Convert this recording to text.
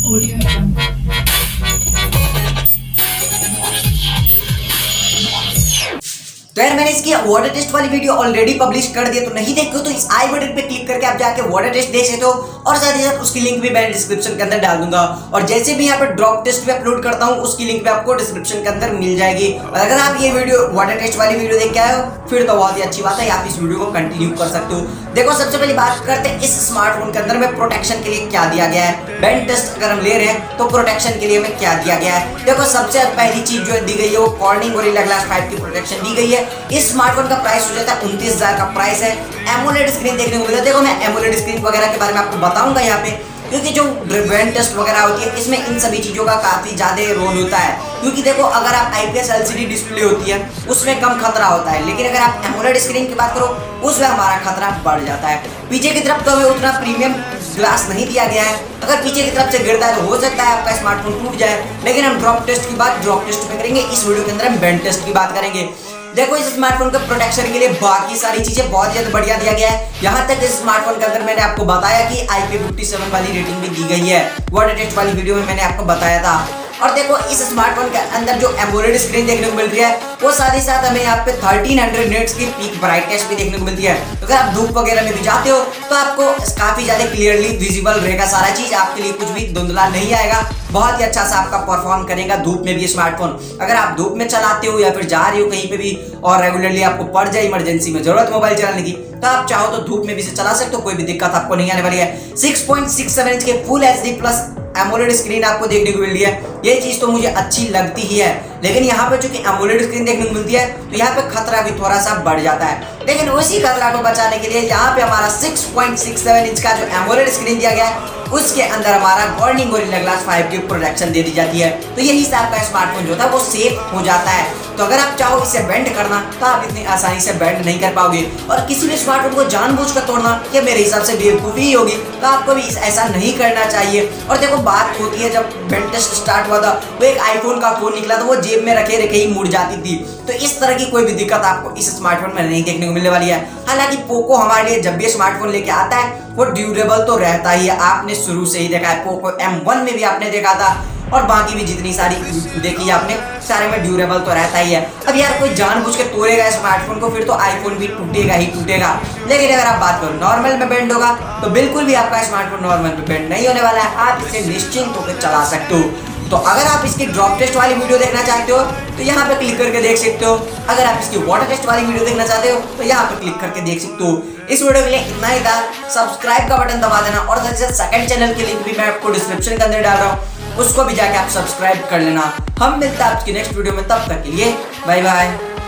तो यार मैंने इसकी वाटर टेस्ट वाली वीडियो ऑलरेडी पब्लिश कर दिया, तो नहीं देखो तो इस आई बटन पे क्लिक करके आप जाके वाटर टेस्ट देख सकते हो और साथ ही साथ उसकी लिंक भी मैं डिस्क्रिप्शन के अंदर डाल दूंगा। और जैसे भी यहाँ पे ड्रॉप टेस्ट पे अपलोड करता हूँ उसकी लिंक भी आपको डिस्क्रिप्शन के अंदर मिल जाएगी। और अगर आप ये वीडियो वाटर टेस्ट वाली वीडियो देख के आए हो फिर तो बहुत ही अच्छी बात है, आप इस वीडियो को कंटिन्यू कर सकते हो। देखो सबसे पहले बात करते हैं इस स्मार्टफोन के अंदर में प्रोटेक्शन के लिए क्या दिया गया है। बेंड टेस्ट अगर हम ले रहे हैं तो प्रोटेक्शन के लिए हमें क्या दिया गया है। देखो सबसे पहली चीज जो दी गई है वो कॉर्निंग गोरिल्ला ग्लास 5 की प्रोटेक्शन दी गई है। इस स्मार्टफोन का प्राइस हो जाता है 29,000 का प्राइस है। एमोलेड स्क्रीन देखने को मिलता है। देखो मैं एमोलेड स्क्रीन वगैरह के बारे में आपको बताऊंगा यहाँ पे, क्योंकि जो बेंड टेस्ट वगैरह होती है इसमें इन सभी चीजों का काफी ज्यादा रोल होता है। क्योंकि देखो अगर आप आईपीएस एलसीडी डिस्प्ले होती है उसमें कम खतरा होता है, लेकिन अगर आप एमोलेड स्क्रीन की बात करो उसमें हमारा खतरा बढ़ जाता है। पीछे की तरफ तो हमें उतना प्रीमियम ग्लास नहीं दिया गया है, अगर पीछे की तरफ से गिरता है तो हो सकता है आपका स्मार्टफोन टूट जाए। लेकिन हम ड्रॉप टेस्ट की बात ड्रॉप टेस्ट में करेंगे, इस वीडियो के अंदर हम बेंड टेस्ट की बात करेंगे। देखो इस स्मार्टफोन के प्रोटेक्शन के लिए बाकी सारी चीजें बहुत ज्यादा बढ़िया दिया गया है। यहाँ तक इस स्मार्टफोन के अंदर मैंने आपको बताया कि IP57 वाली रेटिंग भी दी गई है। वाटर टेस्ट वाली वीडियो में मैंने आपको बताया था। और देखो इस स्मार्टफोन के अंदर जो एमोलेड स्क्रीन देखने को मिल रही है वो साथ ही साथ हमें यहाँ पे 1300 निट्स की पीक ब्राइटनेस भी देखने को मिलती है। तो अगर आप धूप वगैरह में भी जाते हो तो आपको काफी ज्यादा क्लियरली विजिबल रहेगा सारा चीज, आपके लिए कुछ भी धुंधला नहीं आएगा। बहुत ही अच्छा सा आपका परफॉर्म करेगा धूप में भी स्मार्टफोन। अगर आप धूप में चलाते हो या फिर जा रहे हो कहीं पे भी और रेगुलरली आपको पड़ जाए इमरजेंसी में जरूरत मोबाइल चलाने की, तो आप चाहो तो धूप में भी इसे चला सकते हो, कोई भी दिक्कत आपको नहीं आने वाली है। 6.67 इंच के full HD plus AMOLED screen आपको देखने को मिल रही है, ये चीज तो मुझे अच्छी लगती ही है। लेकिन यहाँ पे चूंकि एमोलेड स्क्रीन देखने को मिलती है तो यहाँ पे खतरा भी थोड़ा सा बढ़ जाता है। लेकिन उसी खतरा को बचाने के लिए यहाँ पे हमारा 6.67 इंच का जो एमोलेड स्क्रीन दिया गया है उसके अंदर हमारा कॉर्निंग गोरिल्ला ग्लास 5 की प्रोटेक्शन दे दी जाती है। तो यही से आपका स्मार्टफोन जो था वो सेफ हो जाता है। तो अगर आप चाहो इसे बेंड करना तो आप इतनी आसानी से बेंड नहीं कर पाओगे, और किसी भी स्मार्टफोन को जानबूझकर तोड़ना ये मेरे हिसाब से बेवकूफ़ी होगी। तो आपको भी ऐसा नहीं करना चाहिए। और देखो बात होती है जब बेंड टेस्ट स्टार्ट हुआ था वो एक आईफोन का फोन निकला था, वो जेब में रखे रखे ही मुड़ जाती थी। तो इस तरह की कोई भी दिक्कत आपको इस स्मार्टफोन में नहीं देखने को मिलने वाली है। हालांकि पोको हमारे लिए जब भी स्मार्टफोन लेके आता है वो ड्यूरेबल तो रहता ही है, आपने शुरू से ही देखा है। पोको M1 में भी आपने देखा था और बाकी भी जितनी सारी देखी है आपने, सारे में ड्यूरेबल तो रहता ही है। अब यार कोई जानबूझ के तोड़ेगा स्मार्टफोन को फिर तो आईफोन भी टूटेगा ही टूटेगा। लेकिन अगर आप बात करो नॉर्मल में बेंड होगा तो बिल्कुल भी आपका स्मार्टफोन नॉर्मल में बेंड नहीं होने वाला है, आप इसे निश्चिंत होकर चला सकते हो। तो अगर आप इसकी ड्रॉप टेस्ट वाली वीडियो देखना चाहते हो तो यहाँ पे क्लिक करके देख सकते हो। अगर आप इसकी वाटर टेस्ट वाली वीडियो देखना चाहते हो तो यहाँ पे क्लिक करके देख सकते हो। इस वीडियो के लिए इतना ही था। सब्सक्राइब का बटन दबा देना और सेकंड चैनल की लिंक भी मैं आपको डिस्क्रिप्शन के अंदर डाल रहा हूँ, उसको भी जाके आप सब्सक्राइब कर लेना। हम मिलते हैं आपकी नेक्स्ट वीडियो में, तब तक के लिए बाय बाय।